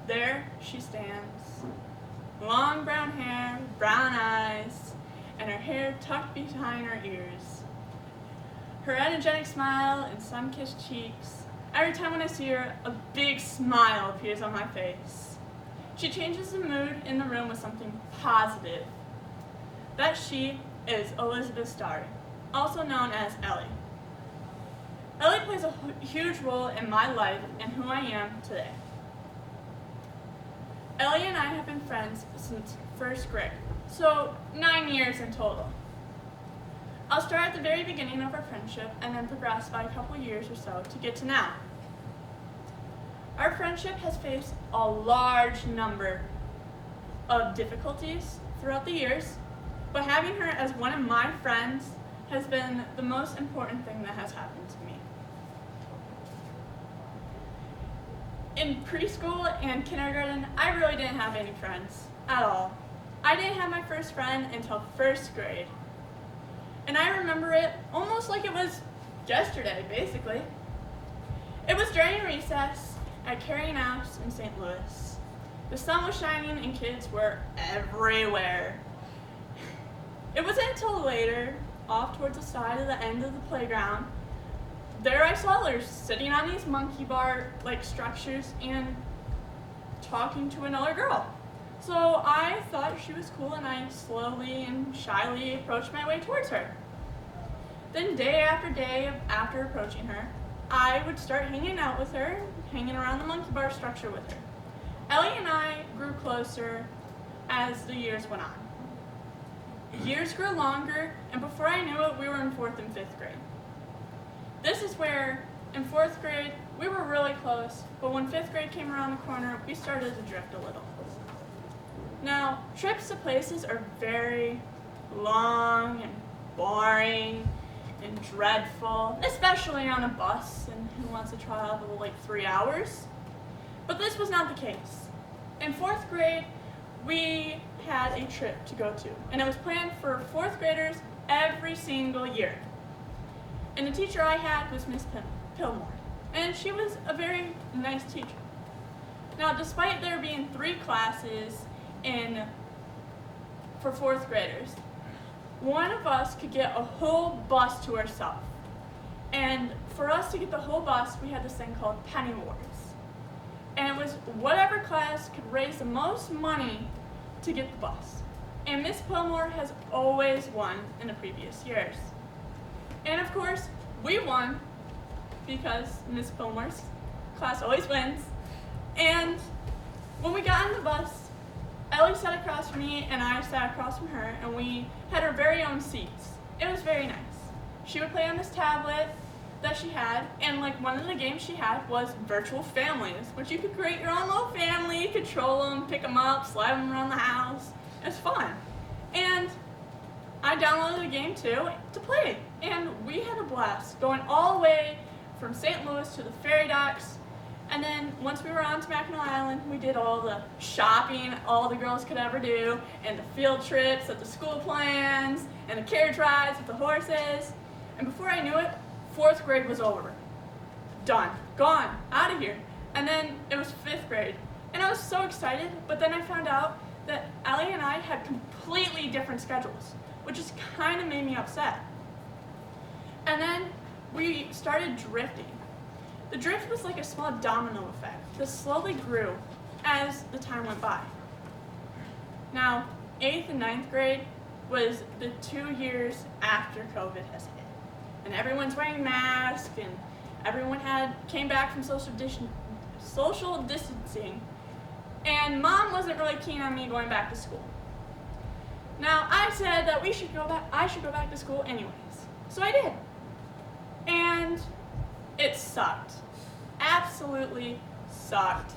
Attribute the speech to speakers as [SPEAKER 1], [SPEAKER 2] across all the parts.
[SPEAKER 1] There she stands, long brown hair, brown eyes, and her hair tucked behind her ears. Her energetic smile and sun-kissed cheeks. Every time when I see her, a big smile appears on my face. She changes the mood in the room with something positive. That she is Elizabeth Starry, also known as Ellie. Ellie plays a huge role in my life and who I am today. Ellie and I have been friends since first grade, so 9 years in total. I'll start at the very beginning of our friendship and then progress by a couple years or so to get to now. Our friendship has faced a large number of difficulties throughout the years, but having her as one of my friends has been the most important thing that has happened to me. In preschool and kindergarten, I really didn't have any friends at all. I didn't have my first friend until first grade. And I remember it almost like it was yesterday, basically. It was during recess at Carrie Knapp's in St. Louis. The sun was shining and kids were everywhere. It wasn't until later, off towards the side of the end of the playground, there I saw her sitting on these monkey bar-like structures and talking to another girl. So I thought she was cool and I slowly and shyly approached my way towards her. Then day after approaching her, I would start hanging out with her, hanging around the monkey bar structure with her. Ellie and I grew closer as the years went on. Years grew longer, and before I knew it, we were in 4th and 5th grade. This is where, in 4th grade, we were really close, but when 5th grade came around the corner, we started to drift a little. Now, trips to places are very long and boring and dreadful, especially on a bus, and who wants to travel like 3 hours? But this was not the case. In 4th grade, we had a trip to go to, and it was planned for 4th graders every single year. And the teacher I had was Miss Pillmore, and she was a very nice teacher. Now, despite there being 3 classes for 4th graders, one of us could get a whole bus to herself. And for us to get the whole bus, we had this thing called Penny Wars. And it was whatever class could raise the most money to get the bus. And Miss Pillmore has always won in the previous years. And of course, we won because Miss Pillmore's class always wins. And when we got on the bus, Ellie sat across from me and I sat across from her, and we had our very own seats. It was very nice. She would play on this tablet that she had, and like one of the games she had was virtual families, which you could create your own little family, control them, pick them up, slide them around the house. It was fun. And I downloaded the game too to play, and we had a blast going all the way from St. Louis to the ferry docks. And then once we were on to Mackinac Island, we did all the shopping all the girls could ever do, and the field trips that the school plans, and the carriage rides with the horses. And before I knew it, 4th grade was over. Done. Gone. Out of here. And then it was 5th grade. And I was so excited, but then I found out that Ellie and I had completely different schedules, which just kind of made me upset. And then we started drifting. The drift was like a small domino effect that slowly grew as the time went by. Now, 8th and 9th grade was the 2 years after COVID has hit. And everyone's wearing masks, and everyone came back from social distancing. And Mom wasn't really keen on me going back to school. Now, I said that I should go back to school anyways. So I did. And it sucked. Absolutely sucked.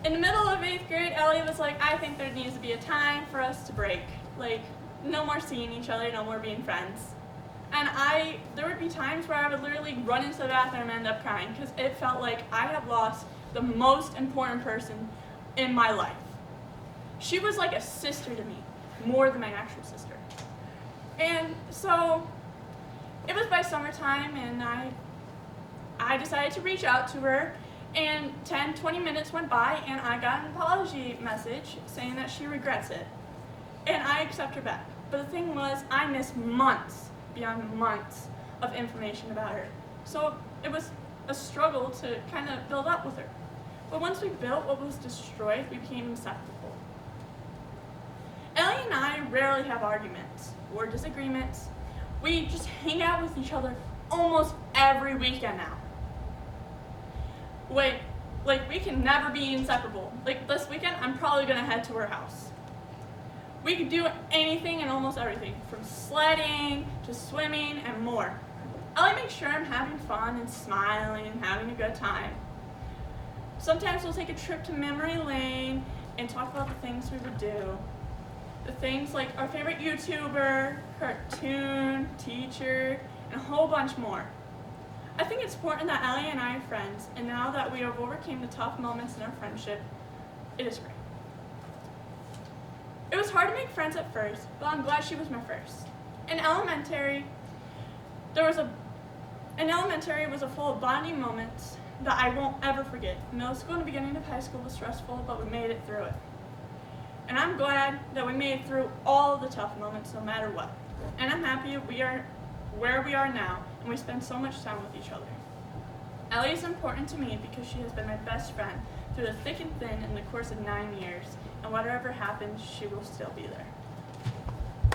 [SPEAKER 1] In the middle of 8th grade, Ellie was like, I think there needs to be a time for us to break. Like, no more seeing each other, no more being friends. And there would be times where I would literally run into the bathroom and end up crying because it felt like I had lost the most important person in my life. She was like a sister to me, more than my actual sister. And so it was by summertime, and I decided to reach out to her And 10, 20 minutes went by and I got an apology message saying that she regrets it. And I accept her back. But the thing was, I missed months, beyond months, of information about her. So it was a struggle to kind of build up with her. But once we built what was destroyed, we became inseparable. Ellie and I rarely have arguments or disagreements. We just hang out with each other almost every weekend now. Wait, like we can never be inseparable. Like this weekend, I'm probably gonna head to her house. We could do anything and almost everything, from sledding to swimming and more. Ellie makes sure I'm having fun and smiling and having a good time. Sometimes we'll take a trip to memory lane and talk about the things we would do. The things like our favorite YouTuber, cartoon, teacher, and a whole bunch more. I think it's important that Ellie and I are friends, and now that we have overcome the tough moments in our friendship, it is great. It was hard to make friends at first, but I'm glad she was my first. In elementary, was full of bonding moments that I won't ever forget. Middle school and the beginning of high school was stressful, but we made it through it. And I'm glad that we made it through all the tough moments, no matter what. And I'm happy we are where we are now, and we spend so much time with each other. Ellie is important to me because she has been my best friend through the thick and thin in the course of 9 years, and whatever happens, she will still be there.